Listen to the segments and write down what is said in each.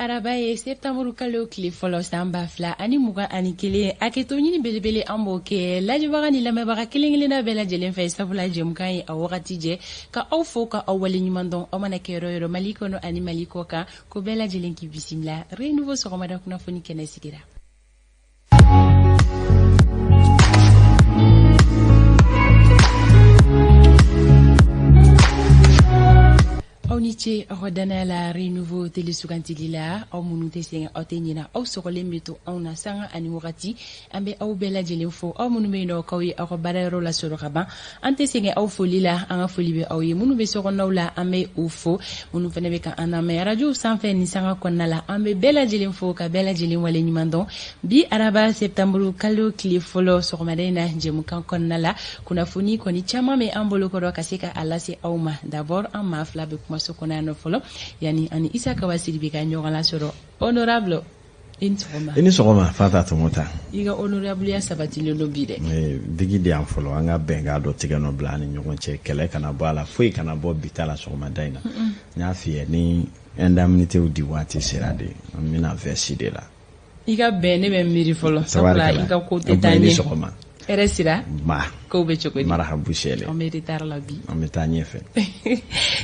araba ye septembre kalo tile fɔlɔ san 2000 ani 21 a kɛ to ɲini belebele an b'o kɛ lajɛbaga ni lamɛnbaga kelen-kelenna bɛɛ lajɛlen fɛ sabula jɛmukan ye a wagati jɛ ka aw fo ka aw waleɲuman dɔn aw mana kɛ yɔrɔ yɔrɔ Mali kɔnɔ ani Mali kɔ kan ko bɛɛ lajɛlen k'i bisimila Renouveau sɔgɔmada kunnafoni kɛnɛ sigira. Aw ni ce aw danaya la Renouveau télé sugantili la aw minnu tɛ sɛgɛn aw tɛ ɲina aw sɔgɔlen bɛ to anw na sanga ani wagati an bɛ aw bɛɛ lajɛlen fo aw minnu bɛ yen nɔ k'aw ye aw ka baarayɔrɔ la sɔrɔ ka ban an tɛ sɛgɛn aw foli la an ka foli bɛ aw ye minnu bɛ sokɔnɔnaw la an bɛ u fo minnu fana bɛ ka an lamɛn radio sanfɛ ni sanga kɔnɔna la an bɛ bɛɛ lajɛlen fo ka bɛɛ lajɛlen waleɲuman dɔn bi araba septembre kalo tile fɔlɔ sɔgɔmada in na jɛmukan kɔnɔna la kunnafoni kɔni caman bɛ an bolokɔrɔ ka se ka a lase aw ma d'abord an maa fila bɛ kuma so kɔnɔ yan nɔ fɔlɔ yani ani Isa Kawasiri bɛ ka ɲɔgɔn la sɔrɔ honorable i ni sɔgɔma Fata Tumota i ka honorable ya sabatilen don bi dɛ digi de an fɔlɔ an ka bɛnkan dɔ tigɛ nɔ bila ani ɲɔgɔn cɛ kɛlɛ kana bɔ a la foyi kana bɔ bita la sɔgɔmada in na n y'a f'i ye ni indemnitéw di waati sera de an bɛna verser de la i ka bɛn ne bɛ miiri fɔlɔ sabula i ka ko tɛ taa ɲɛ hɛrɛ sira kow bɛ cogo di marahabu sɛlɛ an bɛ retard la bi an bɛ taa ɲɛfɛ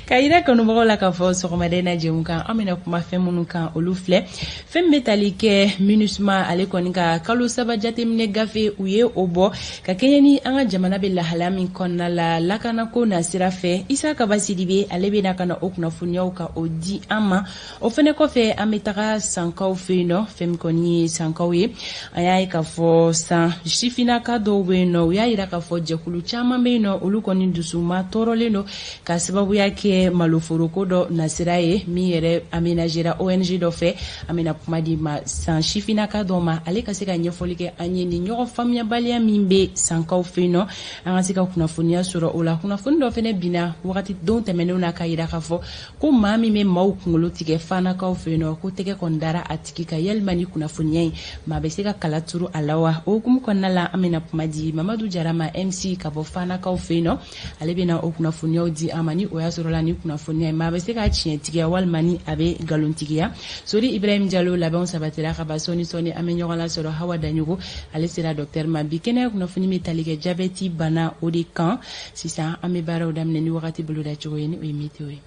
ka yira kanubagaw la k'a fɔ sɔgɔmada in na jɛmukan an bɛna kuma fɛn minnu kan olu filɛ fɛn bɛ tali kɛ MINUSMA ale kɔni ka kalo 3 jateminɛ gafe u ye o bɔ ka kɛɲɛ ni an ka jamana bɛ lahala min kɔnɔna la lakanako na sira fɛ Isa Kabasidi bɛ ale bɛna ka na o kunnafoniyaw ka o di an ma o fɛnɛ kɔfɛ an bɛ taga sankaw fɛ yen nɔ fɛn min kɔni ye sankaw ye an y'a ye k'a fɔ san sifinaka dɔw bɛ yen nɔ u y'a yira k'a fɔ jɛkulu caman bɛ yen nɔ olu kɔni dusuma tɔɔrɔlen don ka sababuya kɛ maloforoko dɔ nasira ye min yɛrɛ aménagera ONG dɔ fɛ an bɛna kuma di ma san sifinaka dɔ ma ale ka se ka ɲɛfɔli kɛ an ye ni ɲɔgɔn faamuyabaliya min bɛ sankaw fɛ yen nɔ an ka se ka kunnafoniya sɔrɔ o la kunnafoni dɔ fɛnɛ binna wagati don tɛmɛnenw na ka yira k'a fɔ ko maa min bɛ maaw kunkolo tigɛ fanakaw fɛ yen nɔ ko tɛgɛ kɔni dara a tigi ka yalima ni kunnafoniya in maa bɛ se ka kala turu a la wa o hukumu kɔnɔna la an bɛna kuma di Mamadu Jarama MC ka bɔ fanakaw fɛ yen nɔ ale bɛna o kunnafoniyaw di an ma ni o y'a sɔrɔ la ni kunnafoniya maa bɛ se ka tiɲɛ tigiya walima ni a bɛ nkalontigiya Sori Ibrahim Diallo labɛnw sabatira ka ban sɔni an bɛ ɲɔgɔn la sɔrɔ Hawa Daɲogo ale sera docteur ma bi kɛnɛya kunnafoni bɛ tali kɛ jabɛti bana o de kan sisan an bɛ baaraw daminɛ ni wagati boloda cogo ye ni o ye météo ye.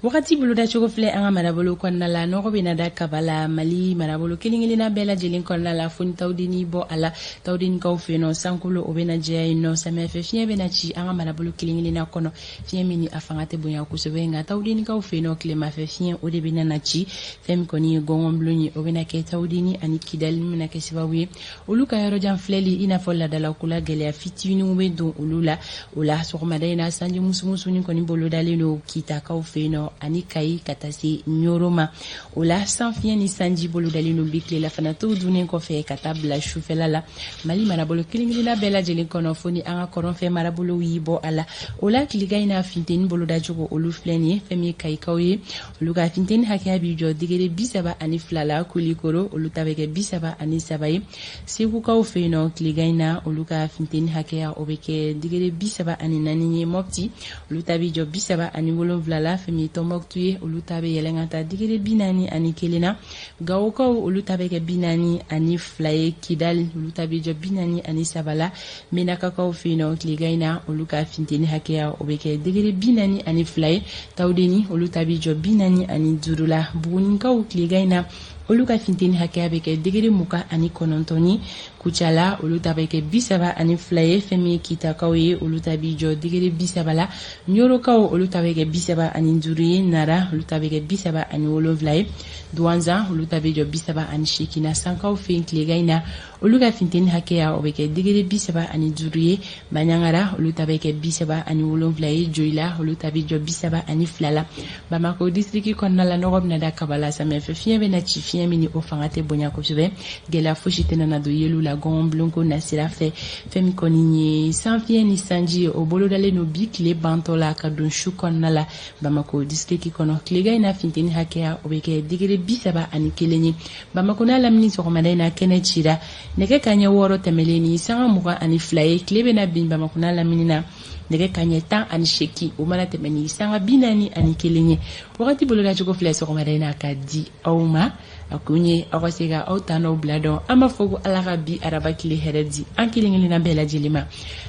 Wagati boloda cogo filɛ an ka marabolo kɔnɔna la nɔgɔ bɛ na da kaba la Mali marabolo kelen-kelenna bɛɛ lajɛlen kɔnɔna la fo ni tawudeni bɔ a la tawudenikaw fɛ yen nɔ sankolo o bɛ na jɛya yen nɔ samiyɛfɛ fiɲɛ bɛ na ci an ka marabolo kelen-kelenna kɔnɔ fiɲɛ min ni a fanga tɛ bonya kosɛbɛ nka tawudenikaw fɛ yen nɔ tilemafɛ fiɲɛ o de bɛ na ci fɛn min kɔni ye gɔngɔnbulon ye o bɛ na kɛ tawudeni ani Kidali min bɛ na kɛ sababu ye olu ka yɔrɔjan filɛli i n'a fɔ ladalako la gɛlɛya fitininw bɛ don olu la o la sɔgɔmada in na sanji musumusunin kɔni bolodalen don Kitakaw fɛ yen nɔ ani Kayi ka taa se Ɲoro ma o la san fiɲɛ ni sanji bolodalen don bi tilela fana tɔw dunnen kɔfɛ ka taa bila sufɛla la Mali marabolo kelen-kelenna bɛɛ lajɛlen kɔnɔ fo ni an ka kɔrɔnfɛ marabolow y'i bɔ a la o la tilegan in na funteni bolodacogo olu filɛ nin ye fɛn min ye Kayikaw ye olu ka funteni hakɛya b'i jɔ degere 32 la Kulikoro olu ta bɛ kɛ 33 ye Segukaw fɛ yen nɔ tilegan in na olu ka funteni hakɛya o bɛ kɛ degere 34 ye Mopti olu ta b'i jɔ 37 la fɛn min ye Tombouctou ye olu ta bɛ yɛlɛn ka taa degere 41 na Gawokaw olu ta bɛ kɛ 42 ye Kidali olu ta bɛ jɔ 43 la Menakakaw fɛ yen nɔ tilegan in na olu ka funteni hakɛya o bɛ kɛ degere 42 ye Tawudeni olu ta bɛ jɔ 45 la Bugunikaw tilegan in na olu ka funteni hakɛya bɛ kɛ degere 29 ye Kucala olu ta bɛ kɛ 32 ye fɛn min ye Kitakaw ye olu ta bɛ jɔ degere 30 la Ɲorokaw olu ta bɛ kɛ 35 ye Nara olu ta bɛ kɛ 37 ye Douanza olu ta bɛ jɔ 38 na Sankaw fɛ yen tilegan in na olu ka funteni hakɛya o bɛ kɛ degere 35 ye Baɲangara olu ta bɛ kɛ 37 ye Joyila olu ta bɛ jɔ 32 la Bamako district kɔnɔna la nɔgɔ bɛna da kaba la samiyɛfɛ fiɲɛ bɛ na ci fiɲɛ min ni o fanga tɛ bonya kosɛbɛ gɛlɛya fosi tɛ na don yelu la gɔngɔnbulonko na sira fɛ fɛn min kɔni ye san fiɲɛ ni sanji o bolodalen don bi tile bantɔ la ka don su kɔnɔna la Bamako district kɔnɔ tilegan in na funteni hakɛya o bɛ kɛ degere 31 ye Bamako n'a lamini sɔgɔmada in na kɛnɛ cira nege kanɲɛ 6 tɛmɛlen ni sanga 22 ye tile bena bin bamakuna lamini na nege kanɲɛ 18 o mana tɛmɛ ni sanga 41 ye wagati bolodacogo filɛ sɔgɔmada in na ka di aw ma a kun ye aw ka se ka aw ta n'aw bila dɔn an b'a fɔ ko ala ka bi araba tile hɛrɛ di an kelen kelenna bɛɛ lajɛlen ma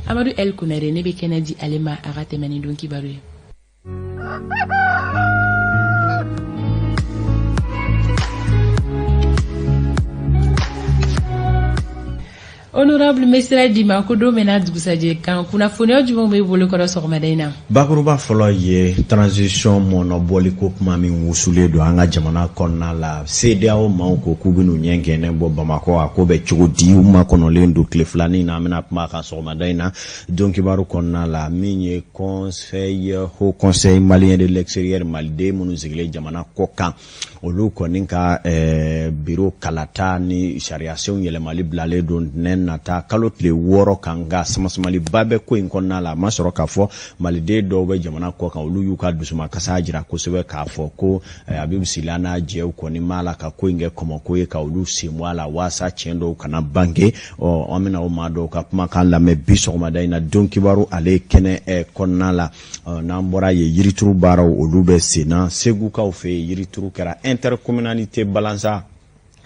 amadu el kunare ne bɛ kɛnɛ di ale ma a ka tɛmɛ ni don kibaru ye. Honorable Mesra Dima ko do mena dugusajɛ kan kunnafoniya jumɛn bɛ bolo kɔrɔ sɔgɔmada in na. Bakuruba fɔlɔ ye transition mɔnɔbɔli ko kuma min wusulen don an ka jamana kɔnɔna la CEDEAO maaw ko k'u bɛ n'u ɲɛ gɛnɛ bɔ Bamakɔ a ko bɛ cogo di u ma kɔnɔlen don tile filanin na an bɛna kuma kan sɔgɔmada in na don kibaru kɔnɔna la min ye Haut Conseil malien de l'extérieur maliden minnu sigilen jamana kɔ kan olu kɔni ka bureau kalata ni sariyasenw yɛlɛmali bilalen don nata kalo tile 6 kan ga samasamali ba bɛ ko in kɔnɔna la ma sɔrɔ k'a fɔ maliden dɔw bɛ jamana kɔ kan olu y'u ka dusuma kasa jira kosɛbɛ k'a fɔ ko Abibu Sila n'a jɛw kɔni ma la ka ko in kɛ kɔmɔko ye ka olu senbɔ a la waasa tiɲɛ dɔw kana bange an bɛna o maa dɔw ka kumakan lamɛn bi sɔgɔmada in na don kibaru ale kɛnɛ kɔnɔna la n'an bɔra ye yirituru baaraw olu bɛ senna segukaw fɛ yirituru kɛra intercommunalité balansa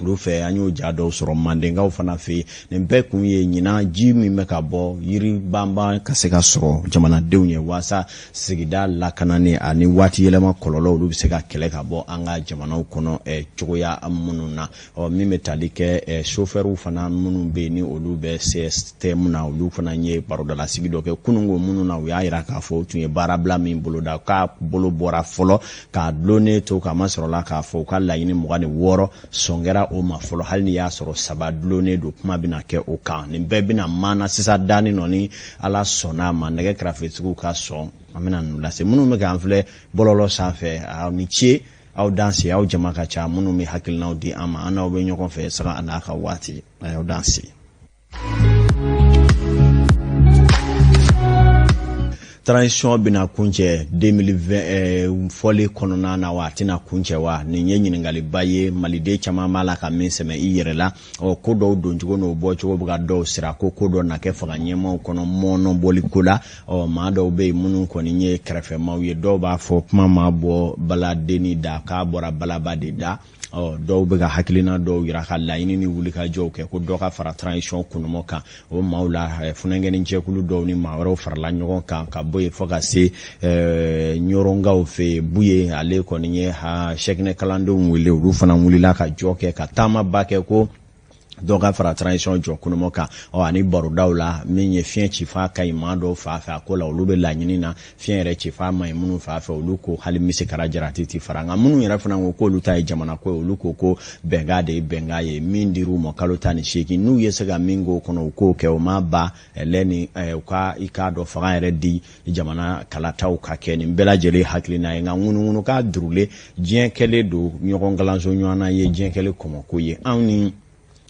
olu fɛ an y'o ja dɔw sɔrɔ mandenkaw fana fɛ nin bɛɛ kun ye ɲina ji min bɛ ka bɔ yiri banban ka se ka sɔrɔ jamanadenw ye waasa sigida lakanani ani waati yɛlɛma kɔlɔlɔ olu bɛ se ka kɛlɛ ka bɔ an ka jamanaw kɔnɔ cogoya minnu na min bɛ tali kɛ chauffeurs fana minnu bɛ ni olu bɛ CSTM na olu fana ye barodala sigi dɔ kɛ kunungo minnu na u y'a jira k'a fɔ u tun ye baarabila min boloda k'a bolo bɔra fɔlɔ k'a dulonne to k'a ma sɔrɔla k'a fɔ u ka laɲini 26 sɔngɛra o ma fɔlɔ hali ni y'a sɔrɔ saba dulonne don kuma bɛna kɛ o kan nin bɛɛ bɛna maana sisan dani nɔ ni ala sɔnna ma nɛgɛ kɛrɛfɛtigiw ka sɔn an bɛna ninnu lase minnu bɛ k'an filɛ bɔlɔlɔ sanfɛ aw ni ce aw danse aw jama ka ca minnu bɛ hakilinaw di an ma an n'aw bɛ ɲɔgɔn fɛ saga a n'a ka waati aw danse. Transition bina kuncɛ 2020 fɔli kɔnɔna na wa tɛna kuncɛ wa nin ye ɲininkaliba ye maliden caman b'a la ka min sɛmɛ i yɛrɛ la ko dɔw don cogo n'o bɔ cogo bɛ ka dɔw sira ko dɔ na kɛ faga ɲɛmaw kɔnɔ mɔnɔbɔli ko la maa dɔw bɛ yen minnu kɔni ye kɛrɛfɛmaw ye dɔw b'a fɔ kuma ma bɔ baladenni da k'a bɔra balaba de da dɔw bɛ ka hakilina dɔw yira ka laɲini ni wulikajɔw kɛ ko dɔ ka fara transition kunumɔ kan o maaw la funɛngɛni jɛkulu dɔw ni maa wɛrɛw farala ɲɔgɔn kan ka bɔ yen fɔ ka se ɲɔrɔngaw fɛ Buye ale kɔni ye sɛkinɛ kalandenw wele olu fana wulila ka jɔ kɛ ka taamaba kɛ ko dɔ ka fara transition jɔ kunumɔ kan ani barodaw la min ye fiɲɛ cifa ka ɲi maa dɔw fa fɛ a ko la olu bɛ laɲini na fiɲɛ yɛrɛ cifa ma ɲi minnu fa fɛ olu ko hali misikara jarati ti fara nka minnu yɛrɛ fana ko k'olu ta ye jamana ko ye olu ko bɛnka de ye bɛnka ye min dir'u ma kalo 18 n'u ye se ka min k'o kɔnɔ u k'o kɛ o ma ba lɛni u ka i k'a dɔn fanga yɛrɛ di jamana kalataw ka kɛ nin bɛɛ lajɛlen hakilina ye nka ŋunuŋunu k'a durule diɲɛ kɛlen don ɲɔgɔn galanso ɲɔgɔnna ye diɲɛ kɛlen kɔmɔko ye anw ni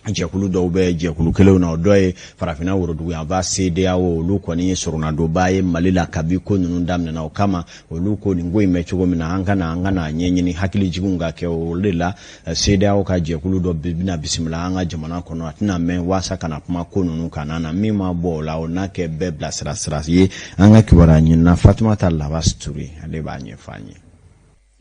jɛkulu dɔw bɛ jɛkulu kelenw na o dɔ ye farafina worodugu yan va CEDEAO olu kɔni ye sɔrɔnadonba ye Mali la kabi ko ninnu daminɛna o kama olu ko nin ko in bɛ cogo min na an kana ɲɛɲini hakilijiginw ka kɛ o de la CEDEAO ka jɛkulu dɔ bɛna bisimila an ka jamana kɔnɔ a tɛna mɛn waasa kana kuma ko ninnu kan na min ma bɔ o la o n'a kɛ bɛɛ bilasira sira ye an ka kibaruya ɲinina Fatumata Labas Ture ale b'a ɲɛfɔ an ye.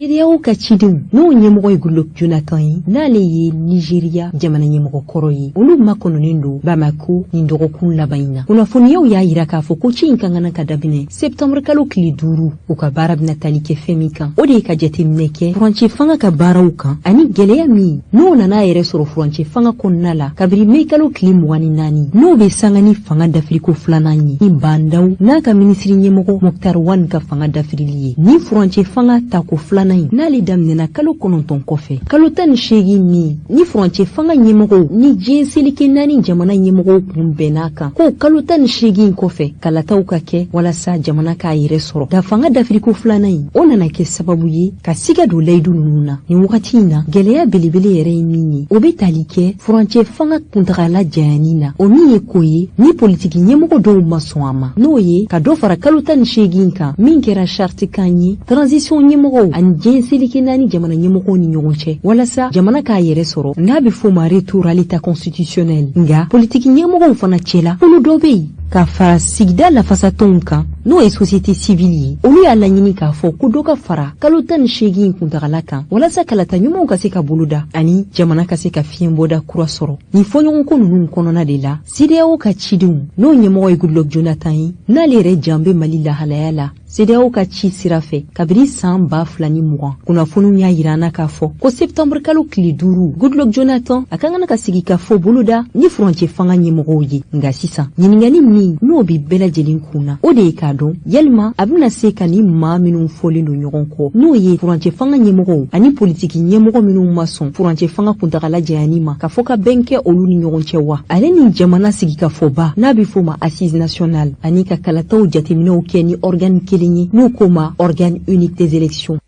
CEDEAO ka cidenw n'o ɲɛmɔgɔ ye Goodluck Jonathan ye n'ale ye Nigeria jamana ɲɛmɔgɔ kɔrɔ ye olu makɔnɔnen don Bamako nin dɔgɔkun laban in na kunnafoniyaw y'a yira k'a fɔ ko ci in ka kan ka daminɛ septembre kalo tile 5 u ka baara bɛna tali kɛ fɛn min kan o de ye ka jateminɛ kɛ furancɛ fanga ka baaraw kan ani gɛlɛya min n'o nana yɛrɛ sɔrɔ furancɛ fanga kɔnɔna la kabiri mai kalo tile 24 n'o bɛ sanga ni fanga dafiriko 2nan ye ni bandaw n'a ka minisiri ɲɛmɔgɔ Moktar Wan ka fanga dafirili ye ni furancɛ fanga tako 2nan n'ale daminɛna kalo 9 kɔfɛ kalo 18 min ni furancɛ fanga ɲɛmɔgɔw ni diɲɛ selike 4 jamana ɲɛmɔgɔw kun bɛn'a kan ko kalo 18 kɔfɛ kalataw ka kɛ walasa jamana k'a yɛrɛ sɔrɔ da fanga dafiriko 2nan ye o nana kɛ sababu ye ka siga don layidu ninnu na ni wagati in na gɛlɛya belebele yɛrɛ ye min ye o bɛ tali kɛ furancɛ fanga kuntagala janyani na o min ye ko ye ni politiki ɲɛmɔgɔ dɔw ma sɔn a ma n'o ye ka dɔ fara kalo 18 kan min kɛra charte kan ye transition ɲɛmɔgɔw ani jɛnseli kɛ naani jamana ɲɛmɔgɔw ni ɲɔgɔn cɛ walasa jamana k'a yɛrɛ sɔrɔ n'a bɛ fɔ ma retour à l'état constitutionnel nga politiki ɲɛmɔgɔw fana cɛla olu dɔ bɛ yen ka fara sigida lafasatɔnw kan n'o ye société civile ye olu y'a laɲini k'a fɔ ko dɔ ka fara kalo 18 kuntagala kan walasa kalata ɲumanw ka se ka boloda ani jamana ka se ka fiɲɛbɔda kura sɔrɔ nin fɔɲɔgɔnko ninnu kɔnɔna de la CEDEAO ka cidenw n'o ɲɛmɔgɔ ye Goodluck Jonathan ye n'ale yɛrɛ jan bɛ Mali lahalaya la CEDEAO ka ci sira fɛ kabini san 2020 kunnafoniw y'a yira an na k'a fɔ ko septembre kalo tile 5 Goodluck Jonathan a ka kan ka sigi ka fɔ boloda ni furancɛ fanga ɲɛmɔgɔw ye nga sisan ɲininkali min n'o bi bɛɛ lajɛlen kunna o de ye k'a dɔn yalima a bɛna se ka ni maa minnu fɔlen don ɲɔgɔn kɔ n'o ye furancɛ fanga ɲɛmɔgɔw ani politiki ɲɛmɔgɔ minnu ma sɔn furancɛ fanga kuntagala janyani ma ka fɔ ka bɛn kɛ olu ni ɲɔgɔn cɛ wa ale ni jamana sigi ka fɔba n'a bɛ fɔ ma assise nationale ani ka kalataw jateminɛw kɛ ni organe kelen ye n'u ko ma organe unique des élections.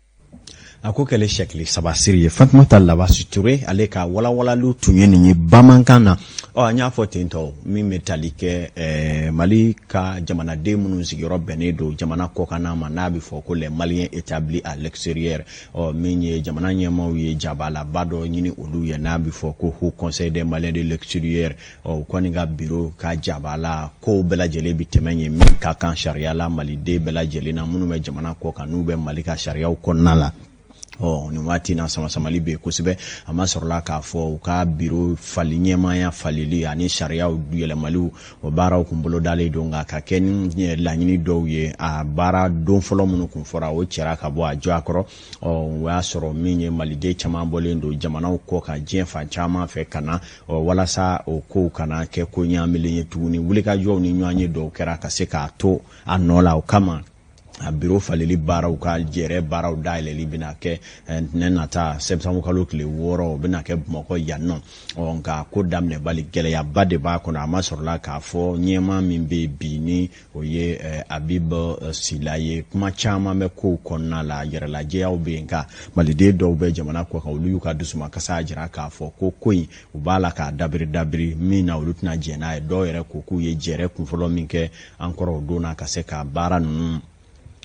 a ko kɛlɛ sɛkili sabasiri ye Fatumata Labasi Ture ale ka walawalalu tun ye nin ye bamankan na an y'a fɔ ten tɔ min bɛ tali kɛ Mali ka jamanaden minnu sigiyɔrɔ bɛnnen don jamana kɔkanna ma n'a bɛ fɔ ko les Maliens établis à l'extérieur min ye jamana ɲɛmaaw ye jabalaba dɔ ɲini olu ye n'a bɛ fɔ ko Haut Conseil des Maliens de l'extérieur u kɔni ka bureau ka jabala ko bɛɛ lajɛlen bɛ tɛmɛ ye min ka kan sariya la maliden bɛɛ lajɛlen na minnu bɛ jamana kɔkan n'u bɛ Mali ka sariyaw kɔnɔna la nin waati na sama-samali bɛ kosɛbɛ a ma sɔrɔla k'a fɔ u ka biro fali ɲɛmaaya falili ani sariyaw yɛlɛmaliw o baaraw kun bolo dalen don nka ka kɛ ni laɲini dɔw ye a baara don fɔlɔ minnu kun fɔra o cɛra ka bɔ a jɔ a kɔrɔ o y'a sɔrɔ min ye maliden caman bɔlen don jamanaw kɔ ka diɲɛ fan caman fɛ ka na walasa o kow kana kɛ ko ɲaamelen ye tuguni wulikajɔw ni ɲɔgɔn ye dɔw kɛra ka se k'a to a nɔ la o kama a biro faleli baaraw ka jɛrɛ baaraw dayɛlɛli bɛna kɛ ntɛnɛn nata septembre kalo tile 6 o bɛna kɛ Bamakɔ yan nɔ nka ko daminɛ bali gɛlɛyaba de b'a kɔnɔ a ma sɔrɔla k'a fɔ ɲɛmaa min bɛ bi ni o ye Abibu Sila ye kuma caman bɛ kow kɔnɔna la yɛrɛlajɛyaw bɛ yen nka maliden dɔw bɛ jamana kɔ kan olu y'u ka dusumakasa jira k'a fɔ ko in u b'a la k'a dabiri min na olu tɛna jɛn n'a ye dɔw yɛrɛ ko k'u ye jɛrɛ kunfɔlɔ min kɛ an kɔrɔ o don na ka se ka baara ninnu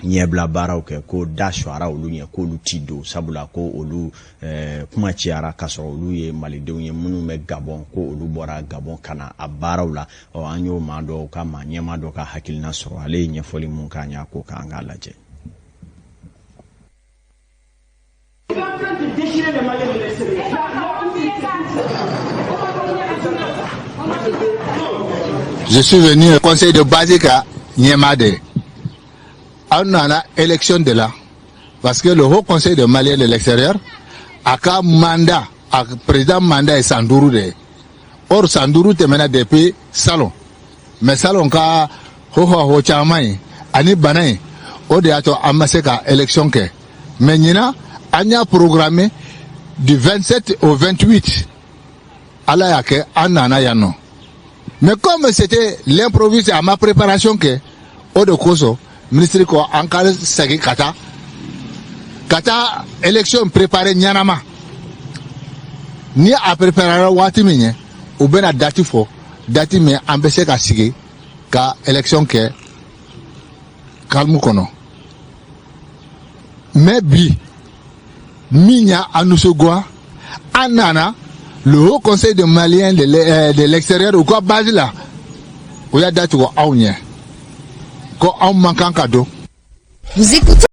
ɲɛbila baaraw kɛ ko da suara olu ɲɛ k'olu ti don sabula ko olu kuma ciyara ka sɔrɔ olu ye malidenw ye minnu bɛ Gabon ko olu bɔra Gabon ka na a baaraw la an y'o maa dɔw ka maa ɲɛma dɔ ka hakilina sɔrɔ ale ye ɲɛfɔli mun k'an y'a ko k'an k'a lajɛ. Je suis venu au conseil de Bazika Niemade. On a une élection de là. Parce que le Haut Conseil de Maliens de l'extérieur a un mandat, le président mandat est Sandourou. Or Sandourou est maintenant depuis Salon. Mais Salon ka ho chamay ani banay o de ato amaseka élection ke. Mais nina anya programmé du 27 au 28 ala yake anana yano. Mais comme c'était l'improviste à ma préparation que au de Koso ministre ko ankal sagi kata élection préparée nyanama ni a préparer wati minye ou bena dati fo dati me ambese ka sige ka élection ke kalmu kono mais bi minya anusogwa anana le Haut Conseil de Maliens de l'extérieur ou quoi base là ou ya dati ko awnye ko on manquant cadeau. Vous écoutez